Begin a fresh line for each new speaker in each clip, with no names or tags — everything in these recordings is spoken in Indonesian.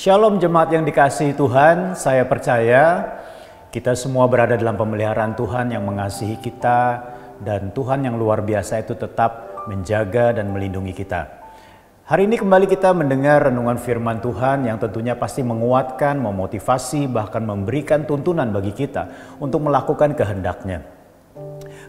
Shalom jemaat yang dikasihi Tuhan, saya percaya kita semua berada dalam pemeliharaan Tuhan yang mengasihi kita dan Tuhan yang luar biasa itu tetap menjaga dan melindungi kita. Hari ini kembali kita mendengar renungan firman Tuhan yang tentunya pasti menguatkan, memotivasi, bahkan memberikan tuntunan bagi kita untuk melakukan kehendak-Nya.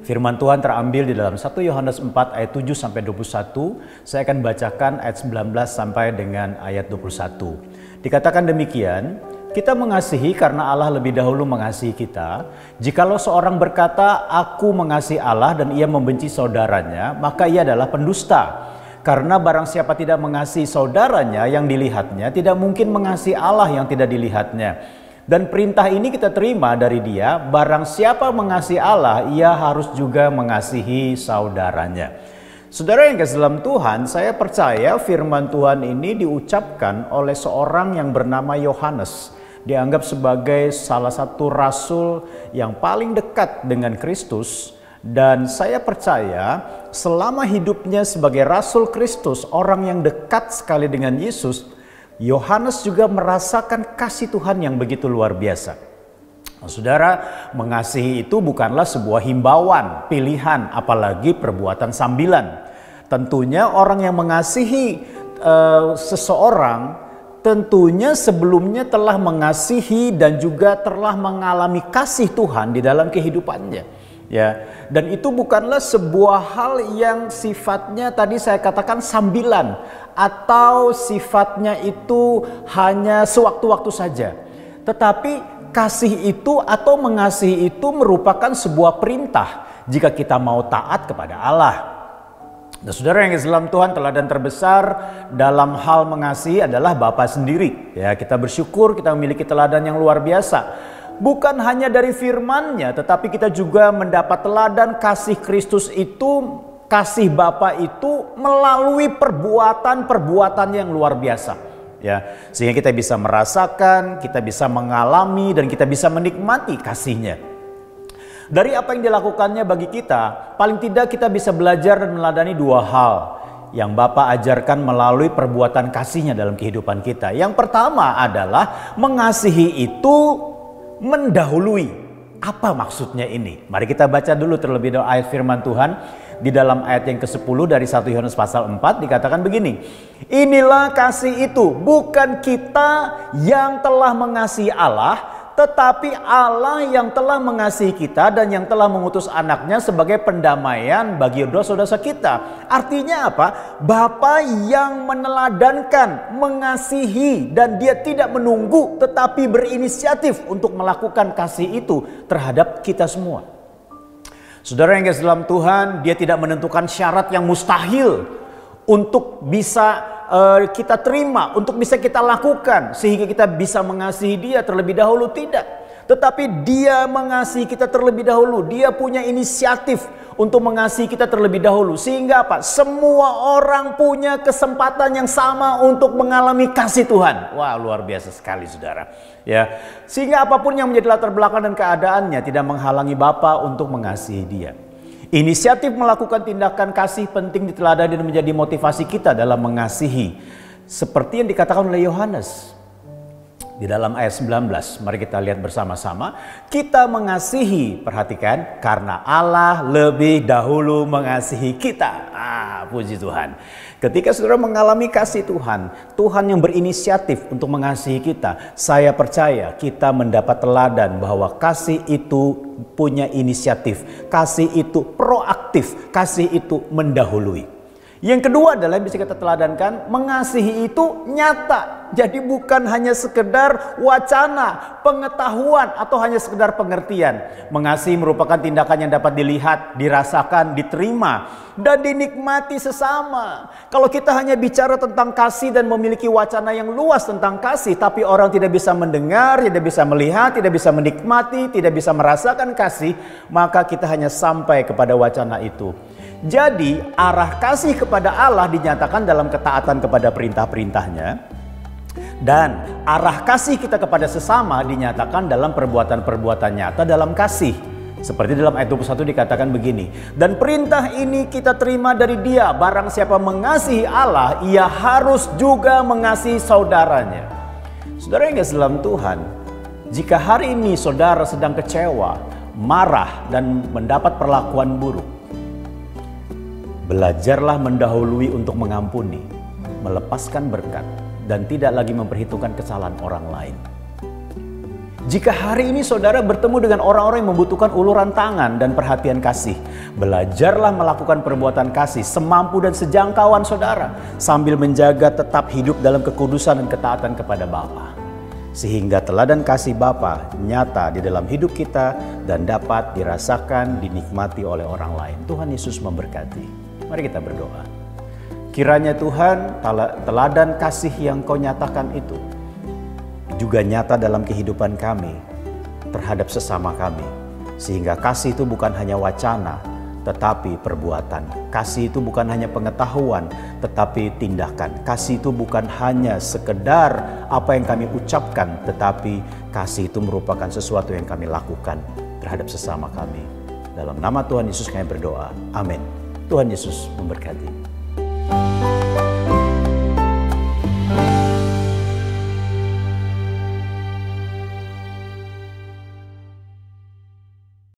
Firman Tuhan terambil di dalam 1 Yohanes 4 ayat 7 sampai 21. Saya akan bacakan ayat 19 sampai dengan ayat 21. Dikatakan demikian, kita mengasihi karena Allah lebih dahulu mengasihi kita. Jikalau seorang berkata, aku mengasihi Allah dan ia membenci saudaranya, maka ia adalah pendusta. Karena barang siapa tidak mengasihi saudaranya yang dilihatnya, tidak mungkin mengasihi Allah yang tidak dilihatnya. Dan perintah ini kita terima dari Dia, barang siapa mengasihi Allah, ia harus juga mengasihi saudaranya. Saudara yang kasih dalam Tuhan, saya percaya firman Tuhan ini diucapkan oleh seorang yang bernama Yohanes. Dianggap sebagai salah satu rasul yang paling dekat dengan Kristus. Dan saya percaya selama hidupnya sebagai rasul Kristus, orang yang dekat sekali dengan Yesus, Yohanes juga merasakan kasih Tuhan yang begitu luar biasa. Saudara, mengasihi itu bukanlah sebuah himbauan, pilihan, apalagi perbuatan sambilan. Tentunya orang yang mengasihi seseorang tentunya sebelumnya telah mengasihi dan juga telah mengalami kasih Tuhan di dalam kehidupannya. Ya, dan itu bukanlah sebuah hal yang sifatnya tadi saya katakan sambilan atau sifatnya itu hanya sewaktu-waktu saja. Tetapi kasih itu atau mengasihi itu merupakan sebuah perintah jika kita mau taat kepada Allah. Nah, saudara yang Islam Tuhan, teladan terbesar dalam hal mengasihi adalah Bapa sendiri. Ya, kita bersyukur kita memiliki teladan yang luar biasa. Bukan hanya dari firman-Nya, tetapi kita juga mendapat teladan kasih Kristus itu, kasih Bapa itu melalui perbuatan-perbuatan yang luar biasa. Ya, sehingga kita bisa merasakan, kita bisa mengalami, dan kita bisa menikmati kasih-Nya. Dari apa yang dilakukannya bagi kita, paling tidak kita bisa belajar dan meladani dua hal yang Bapa ajarkan melalui perbuatan kasih-Nya dalam kehidupan kita. Yang pertama adalah mengasihi itu mendahului. Apa maksudnya ini? Mari kita baca dulu terlebih dahulu ayat firman Tuhan. Di dalam ayat yang ke-10 dari 1 Yohanes pasal 4 dikatakan begini. Inilah kasih itu, bukan kita yang telah mengasihi Allah, tetapi Allah yang telah mengasihi kita dan yang telah mengutus anaknya sebagai pendamaian bagi dosa-dosa kita. Artinya apa? Bapa yang meneladankan, mengasihi, dan Dia tidak menunggu tetapi berinisiatif untuk melakukan kasih itu terhadap kita semua. Saudara yang kasih dalam Tuhan, Dia tidak menentukan syarat yang mustahil untuk bisa kita terima, untuk bisa kita lakukan sehingga kita bisa mengasihi Dia terlebih dahulu, tidak. Tetapi Dia mengasihi kita terlebih dahulu. Dia punya inisiatif untuk mengasihi kita terlebih dahulu. Sehingga apa? Semua orang punya kesempatan yang sama untuk mengalami kasih Tuhan. Wah, luar biasa sekali saudara. Ya, sehingga apapun yang menjadi latar belakang dan keadaannya tidak menghalangi Bapa untuk mengasihi Dia. Inisiatif melakukan tindakan kasih penting diteladani dan menjadi motivasi kita dalam mengasihi. Seperti yang dikatakan oleh Yohanes di dalam ayat 19. Mari kita lihat bersama-sama. Kita mengasihi, perhatikan, karena Allah lebih dahulu mengasihi kita. Puji Tuhan. Ketika saudara mengalami kasih Tuhan, Tuhan yang berinisiatif untuk mengasihi kita, saya percaya kita mendapat teladan bahwa kasih itu punya inisiatif, kasih itu proaktif, kasih itu mendahului. Yang kedua adalah yang bisa kita teladankan, mengasihi itu nyata. Jadi bukan hanya sekedar wacana, pengetahuan, atau hanya sekedar pengertian. Mengasihi merupakan tindakan yang dapat dilihat, dirasakan, diterima, dan dinikmati sesama. Kalau kita hanya bicara tentang kasih dan memiliki wacana yang luas tentang kasih, tapi orang tidak bisa mendengar, tidak bisa melihat, tidak bisa menikmati, tidak bisa merasakan kasih, maka kita hanya sampai kepada wacana itu. Jadi arah kasih kepada Allah dinyatakan dalam ketaatan kepada perintah-perintahnya. Dan arah kasih kita kepada sesama dinyatakan dalam perbuatan-perbuatan nyata dalam kasih. Seperti dalam ayat 21 dikatakan begini. Dan perintah ini kita terima dari Dia. Barang siapa mengasihi Allah, ia harus juga mengasihi saudaranya. Saudara yang kasih dalam Tuhan, jika hari ini saudara sedang kecewa, marah, dan mendapat perlakuan buruk, belajarlah mendahului untuk mengampuni, melepaskan berkat, dan tidak lagi memperhitungkan kesalahan orang lain. Jika hari ini saudara bertemu dengan orang-orang yang membutuhkan uluran tangan dan perhatian kasih, belajarlah melakukan perbuatan kasih semampu dan sejangkauan saudara, sambil menjaga tetap hidup dalam kekudusan dan ketaatan kepada Bapa. Sehingga teladan kasih Bapa nyata di dalam hidup kita dan dapat dirasakan, dinikmati oleh orang lain. Tuhan Yesus memberkati. Mari kita berdoa. Kiranya Tuhan, teladan kasih yang Kau nyatakan itu juga nyata dalam kehidupan kami terhadap sesama kami. Sehingga kasih itu bukan hanya wacana, tetapi perbuatan. Kasih itu bukan hanya pengetahuan, tetapi tindakan. Kasih itu bukan hanya sekedar apa yang kami ucapkan, tetapi kasih itu merupakan sesuatu yang kami lakukan terhadap sesama kami. Dalam nama Tuhan Yesus kami berdoa. Amin. Tuhan Yesus memberkati.